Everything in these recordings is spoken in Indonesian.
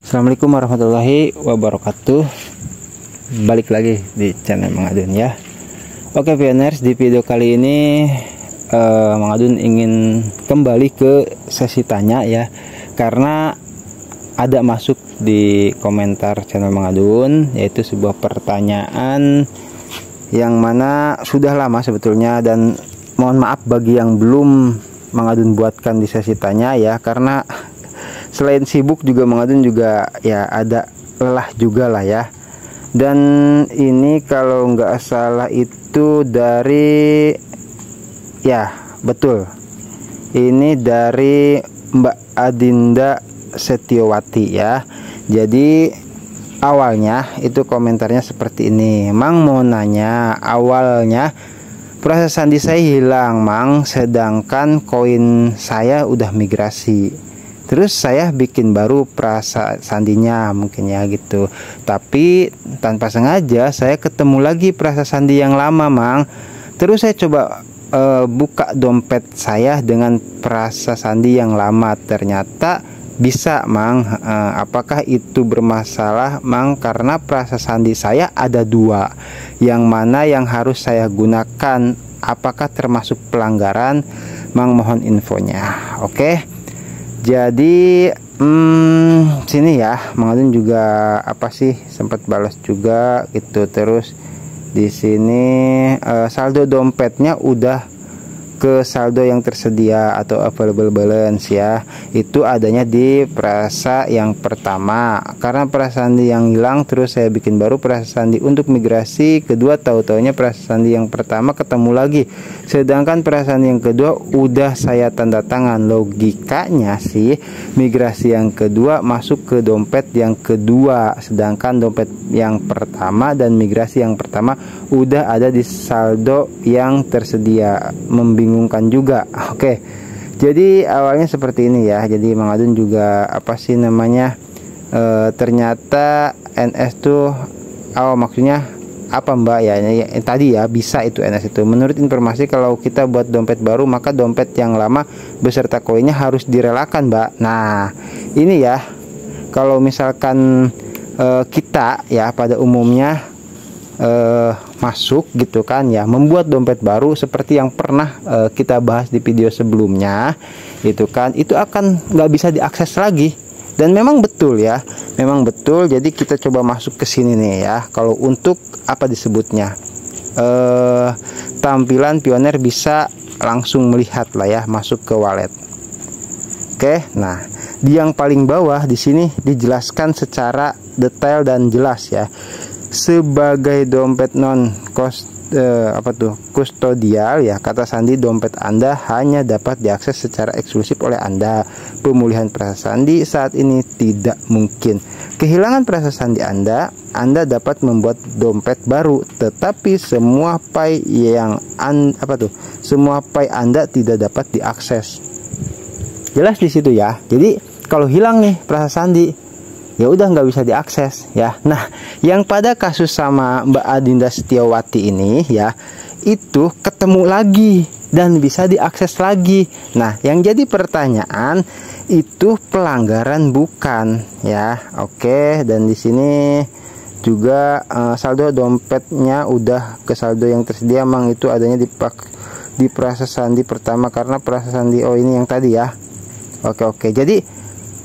Assalamualaikum warahmatullahi wabarakatuh. Balik lagi di channel Mang Adun ya. Oke pioners, di video kali ini Mang Adun ingin kembali ke sesi tanya ya, karena ada masuk di komentar channel Mang Adun, yaitu sebuah pertanyaan yang mana sudah lama sebetulnya, dan mohon maaf bagi yang belum Mang Adun buatkan di sesi tanya ya, karena selain sibuk juga Mang Adun juga ya ada lelah juga lah ya. Dan ini kalau nggak salah itu dari, ya betul, ini dari Mbak Adinda Setiawati ya. Jadi awalnya itu komentarnya seperti ini: Mang mau nanya, awalnya proses sandi saya hilang Mang, sedangkan koin saya udah migrasi. Terus saya bikin baru prasa sandinya mungkin ya gitu. Tapi tanpa sengaja saya ketemu lagi prasa sandi yang lama Mang. Terus saya coba buka dompet saya dengan prasa sandi yang lama. Ternyata bisa Mang. Apakah itu bermasalah Mang? Karena prasa sandi saya ada dua. Yang mana yang harus saya gunakan? Apakah termasuk pelanggaran? Mang mohon infonya. Oke. Jadi sini ya, Mang Adun juga sempat balas juga gitu. Terus di sini saldo dompetnya udah ke saldo yang tersedia atau available balance ya, itu adanya di prasa yang pertama. Karena prasa sandi yang hilang, terus saya bikin baru prasa sandi untuk migrasi kedua. Tahu-taunya prasa sandi yang pertama ketemu lagi, sedangkan prasa sandi yang kedua udah saya tanda tangan. Logikanya sih migrasi yang kedua masuk ke dompet yang kedua, sedangkan dompet yang pertama dan migrasi yang pertama udah ada di saldo yang tersedia. Membingungkan juga. Oke, jadi awalnya seperti ini ya. Jadi Mang Adun juga ternyata NS tuh maksudnya apa Mbak ya, tadi ya bisa itu NS itu. Menurut informasi kalau kita buat dompet baru, maka dompet yang lama beserta koinnya harus direlakan Mbak. Nah ini ya, kalau misalkan kita ya pada umumnya masuk gitu kan ya, membuat dompet baru seperti yang pernah kita bahas di video sebelumnya itu kan, itu akan nggak bisa diakses lagi. Dan memang betul ya, memang betul. Jadi kita coba masuk ke sini nih ya. Kalau untuk apa disebutnya, tampilan pioner bisa langsung melihat lah ya, masuk ke wallet. Oke, nah di yang paling bawah di sini dijelaskan secara detail dan jelas ya. Sebagai dompet non kustodial ya, kata sandi dompet Anda hanya dapat diakses secara eksklusif oleh Anda. Pemulihan prasa sandi saat ini tidak mungkin. Kehilangan prasa sandi Anda dapat membuat dompet baru, tetapi semua pai semua pai Anda tidak dapat diakses. Jelas di situ ya. Jadi kalau hilang nih prasa sandi, ya udah nggak bisa diakses ya. Nah yang pada kasus sama Mbak Adinda Setiawati ini ya, itu ketemu lagi dan bisa diakses lagi. Nah yang jadi pertanyaan, itu pelanggaran bukan ya. Oke, dan di sini juga saldo dompetnya udah ke saldo yang tersedia Mang, itu adanya di prasa sandi pertama karena prasa sandi ini yang tadi ya. Oke, jadi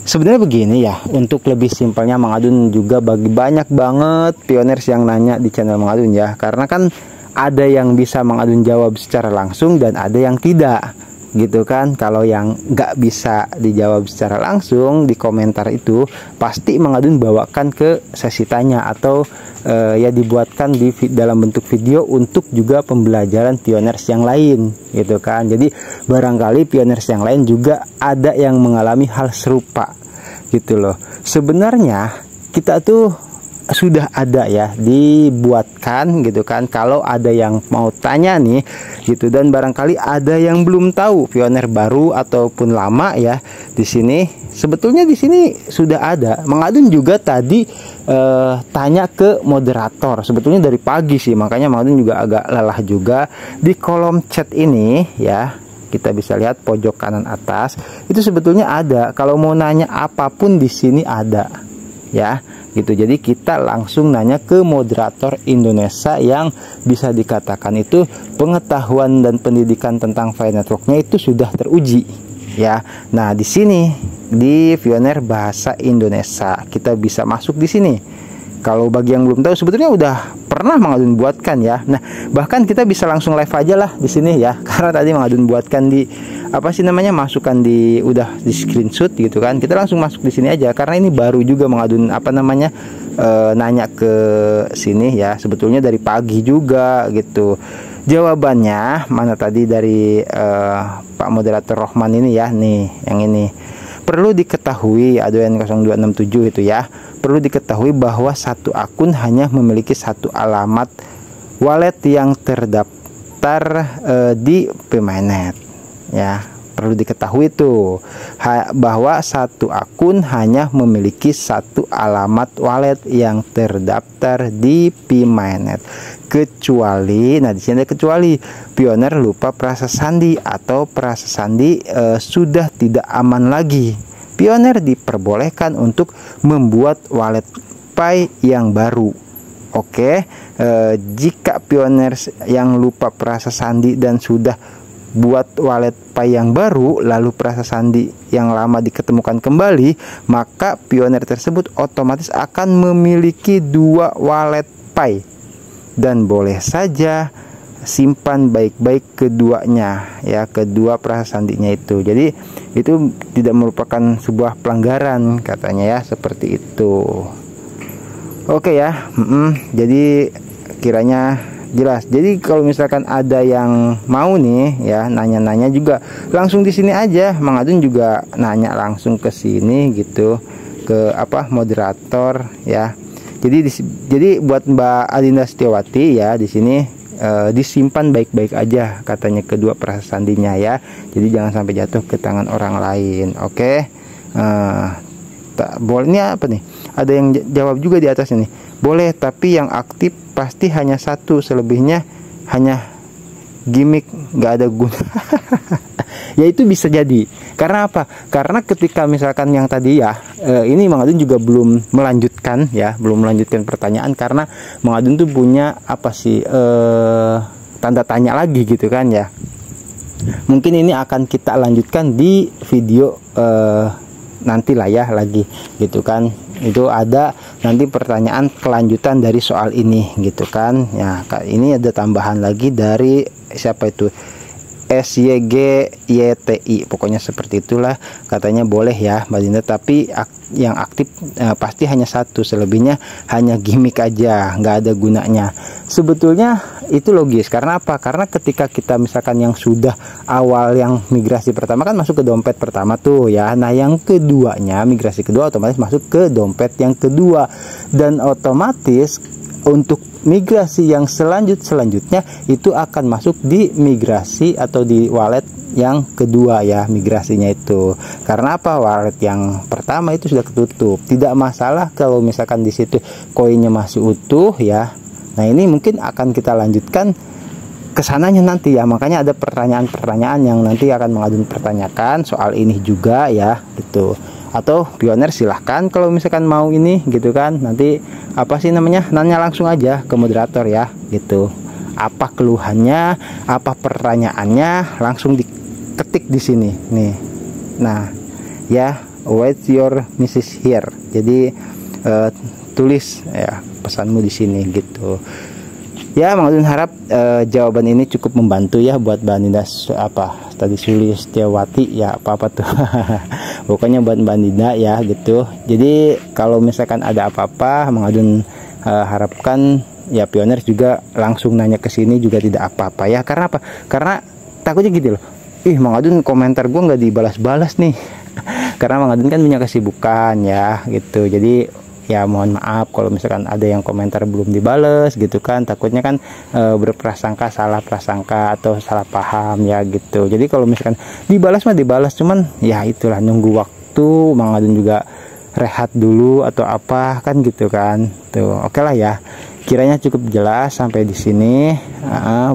sebenarnya begini ya, untuk lebih simpelnya Mang Adun juga bagi banyak banget pioners yang nanya di channel Mang Adun ya, karena kan ada yang bisa Mang Adun jawab secara langsung dan ada yang tidak gitu kan. Kalau yang nggak bisa dijawab secara langsung di komentar itu, pasti Mang Adun bawakan ke sesi tanya atau ya dibuatkan di dalam bentuk video untuk juga pembelajaran pioners yang lain gitu kan. Jadi barangkali pioners yang lain juga ada yang mengalami hal serupa gitu loh. Sebenarnya kita tuh sudah ada ya, dibuatkan gitu kan, kalau ada yang mau tanya nih gitu, dan barangkali ada yang belum tahu, pioner baru ataupun lama ya, di sini sebetulnya di sini sudah ada. Mang Adun juga tadi tanya ke moderator sebetulnya dari pagi sih, makanya Mang Adun juga agak lelah juga. Di kolom chat ini ya, kita bisa lihat pojok kanan atas itu sebetulnya ada. Kalau mau nanya apapun di sini ada ya gitu. Jadi kita langsung nanya ke moderator Indonesia yang bisa dikatakan itu pengetahuan dan pendidikan tentang file networknya itu sudah teruji ya. Nah di sini di Pioneer Bahasa Indonesia kita bisa masuk di sini. Kalau bagi yang belum tahu sebetulnya udah pernah Mang Adun buatkan ya. Nah, bahkan kita bisa langsung live aja lah di sini ya. Karena tadi Mang Adun buatkan di apa sih namanya? Masukkan di udah di screenshot gitu kan. Kita langsung masuk di sini aja karena ini baru juga Mang Adun apa namanya? Nanya ke sini ya. Sebetulnya dari pagi juga gitu. Jawabannya mana tadi dari Pak Moderator Rohman ini ya. Nih, yang ini. Perlu diketahui Adoyen 0267 itu ya. Perlu diketahui bahwa satu akun hanya memiliki satu alamat wallet yang terdaftar di Pmaynet ya. Perlu diketahui tuh bahwa satu akun hanya memiliki satu alamat wallet yang terdaftar di Pmaynet. Kecuali, nah di sini ada kecuali, Pioneer lupa frasa sandi atau frasa sandi sudah tidak aman lagi. Pioneer diperbolehkan untuk membuat wallet Pi yang baru. Oke, jika Pioneer yang lupa frasa sandi dan sudah buat wallet Pi yang baru, lalu frasa sandi yang lama diketemukan kembali, maka Pioneer tersebut otomatis akan memiliki dua wallet Pi dan boleh saja simpan baik-baik keduanya ya, kedua frasa sandinya itu. Jadi itu tidak merupakan sebuah pelanggaran katanya ya, seperti itu. Oke ya, jadi kiranya jelas. Jadi kalau misalkan ada yang mau nih ya nanya-nanya juga langsung di sini aja. Mang Adun juga nanya langsung ke sini gitu, ke apa moderator ya. Jadi buat Mbak Adinda Setiawati ya, di sini disimpan baik-baik aja katanya kedua frasa sandinya ya. Jadi jangan sampai jatuh ke tangan orang lain. Oke. Tak boleh, ini apa nih? Ada yang jawab juga di atas ini. Boleh, tapi yang aktif pasti hanya satu, selebihnya hanya gimmick, nggak ada guna. Ya itu bisa jadi. Karena apa? Karena ketika misalkan yang tadi ya, ini Mang Adun juga belum melanjutkan ya, belum melanjutkan pertanyaan karena Mang Adun tuh punya apa sih tanda tanya lagi gitu kan ya. Mungkin ini akan kita lanjutkan di video nanti lah ya lagi gitu kan. Itu ada nanti pertanyaan kelanjutan dari soal ini gitu kan ya. Ini ada tambahan lagi dari siapa itu, SYGYTI, pokoknya seperti itulah katanya. Boleh ya Mbak Dinda, tapi yang aktif pasti hanya satu, selebihnya hanya gimmick aja, nggak ada gunanya. Sebetulnya itu logis. Karena apa? Karena ketika kita misalkan yang sudah awal yang migrasi pertama kan masuk ke dompet pertama tuh ya. Nah yang keduanya, migrasi kedua otomatis masuk ke dompet yang kedua, dan otomatis untuk migrasi yang selanjutnya itu akan masuk di migrasi atau di wallet yang kedua ya, migrasinya itu. Karena apa? Wallet yang pertama itu sudah ketutup. Tidak masalah kalau misalkan di situ koinnya masih utuh ya. Nah ini mungkin akan kita lanjutkan kesananya nanti ya. Makanya ada pertanyaan-pertanyaan yang nanti akan Mang Adun pertanyakan soal ini juga ya gitu. Atau Pioneer silahkan kalau misalkan mau ini gitu kan, nanti apa sih namanya, nanya langsung aja ke moderator ya gitu. Apa keluhannya, apa pertanyaannya, langsung diketik di sini nih. Nah ya, wait your message here. Jadi tulis ya pesanmu di sini gitu. Ya Mang Adun harap jawaban ini cukup membantu ya buat Mbak Dinda apa tadi Sulistiawati ya, apa tuh. Pokoknya buat Mbak Dinda ya gitu. Jadi kalau misalkan ada apa-apa Mang Adun harapkan ya Pioneer juga langsung nanya ke sini juga tidak apa-apa ya. Karena apa? Karena takutnya gitu loh. Mang Adun komentar gua nggak dibalas-balas nih. Karena Mang Adun kan punya kesibukan ya gitu. Jadi ya mohon maaf kalau misalkan ada yang komentar belum dibales gitu kan, takutnya kan berprasangka, salah prasangka atau salah paham ya gitu. Jadi kalau misalkan dibalas mah dibalas, cuman ya itulah nunggu waktu Mang Adun juga rehat dulu atau apa kan gitu kan tuh. Oke lah ya, kiranya cukup jelas sampai di sini.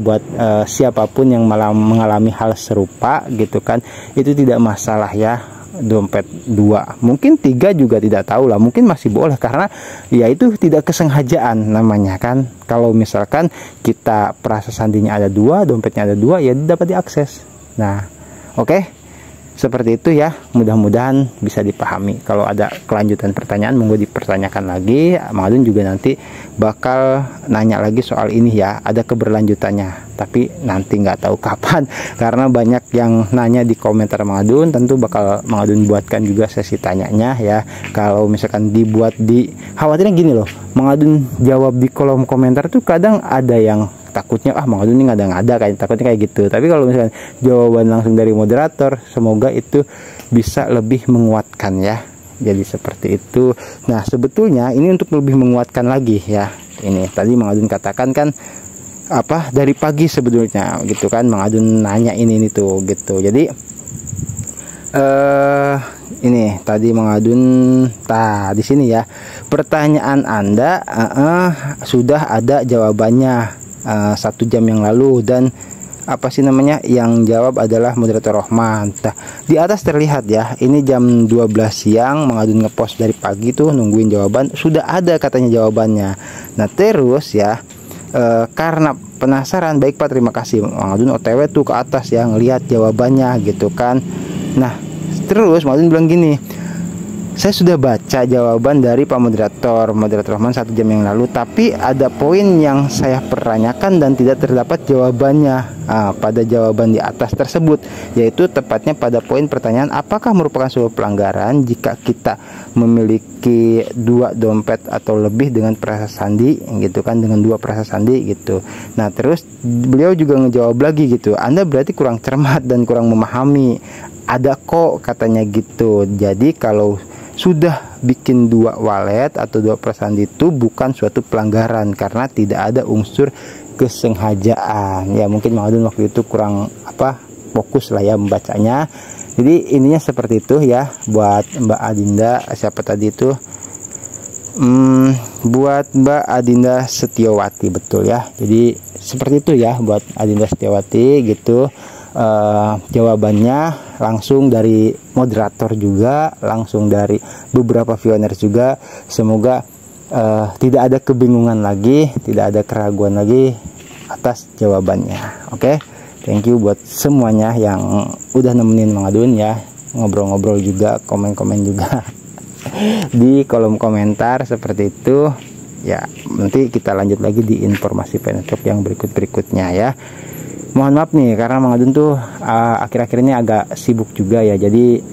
Buat siapapun yang malah mengalami hal serupa gitu kan, itu tidak masalah ya. dompet 2, mungkin 3 juga tidak tahu lah, mungkin masih boleh karena ya itu tidak kesengajaan namanya kan. Kalau misalkan kita prasa sandinya ada 2, dompetnya ada 2, ya dapat diakses. Nah, oke. Seperti itu ya, mudah-mudahan bisa dipahami. Kalau ada kelanjutan pertanyaan monggo dipertanyakan lagi. Mang Adun juga nanti bakal nanya lagi soal ini ya, ada keberlanjutannya, tapi nanti nggak tahu kapan karena banyak yang nanya di komentar Mang Adun. Tentu bakal Mang Adun buatkan juga sesi tanyanya ya. Kalau misalkan dibuat di, khawatirnya gini loh, Mang Adun jawab di kolom komentar tuh kadang ada yang takutnya Mang Adun ini ngada-ngada, kayak takutnya kayak gitu. Tapi kalau misalkan jawaban langsung dari moderator, semoga itu bisa lebih menguatkan ya. Jadi seperti itu. Nah, sebetulnya ini untuk lebih menguatkan lagi ya. Ini tadi Mang Adun katakan kan apa dari pagi sebetulnya gitu kan, Mang Adun nanya ini tuh gitu. Jadi ini tadi Mang Adun di sini ya. Pertanyaan Anda sudah ada jawabannya 1 jam yang lalu, dan apa sih namanya yang jawab adalah moderator Rohman. Nah, di atas terlihat ya, ini jam 12 siang Mang Adun ngepost dari pagi tuh nungguin jawaban, sudah ada katanya jawabannya. Nah terus ya, karena penasaran, baik Pak terima kasih, Mang Adun OTW tuh ke atas ya ngelihat jawabannya gitu kan. Nah terus Mang Adun bilang gini, saya sudah baca jawaban dari Pak Moderator Rohman 1 jam yang lalu, tapi ada poin yang saya pertanyakan dan tidak terdapat jawabannya pada jawaban di atas tersebut, yaitu tepatnya pada poin pertanyaan apakah merupakan sebuah pelanggaran jika kita memiliki 2 dompet atau lebih dengan prasa sandi gitu kan, dengan 2 prasa sandi gitu. Nah terus beliau juga ngejawab lagi gitu, Anda berarti kurang cermat dan kurang memahami, ada kok katanya gitu. Jadi kalau sudah bikin 2 wallet atau 2 prasandi itu bukan suatu pelanggaran karena tidak ada unsur kesengajaan. Ya mungkin Mang Adun waktu itu kurang fokus lah ya membacanya. Jadi ininya seperti itu ya buat Mbak Adinda, siapa tadi itu? Buat Mbak Adinda Setiawati, betul ya. Jadi seperti itu ya buat Adinda Setiawati gitu. Jawabannya langsung dari moderator juga, langsung dari beberapa viewers juga. Semoga tidak ada kebingungan lagi, tidak ada keraguan lagi atas jawabannya. Oke, thank you buat semuanya yang udah nemenin Mang Adun ya, ngobrol-ngobrol juga, komen-komen juga di kolom komentar seperti itu ya. Nanti kita lanjut lagi di informasi penetop yang berikutnya ya. Mohon maaf nih karena Mang Adun tuh akhir-akhir ini agak sibuk juga ya, jadi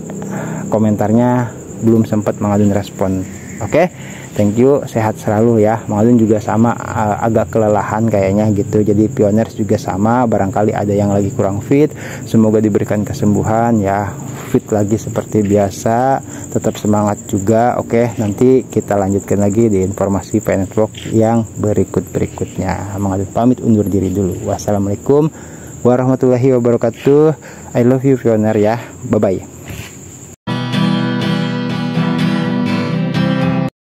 komentarnya belum sempat Mang Adun respon. Oke, thank you, sehat selalu ya. Mang Adun juga sama, agak kelelahan kayaknya gitu. Jadi pioners juga sama, barangkali ada yang lagi kurang fit. Semoga diberikan kesembuhan ya, fit lagi seperti biasa, tetap semangat juga. Oke, nanti kita lanjutkan lagi di informasi Network yang berikutnya. Mang Adun pamit undur diri dulu. Wassalamualaikum warahmatullahi wabarakatuh. I love you pioner ya. Bye bye.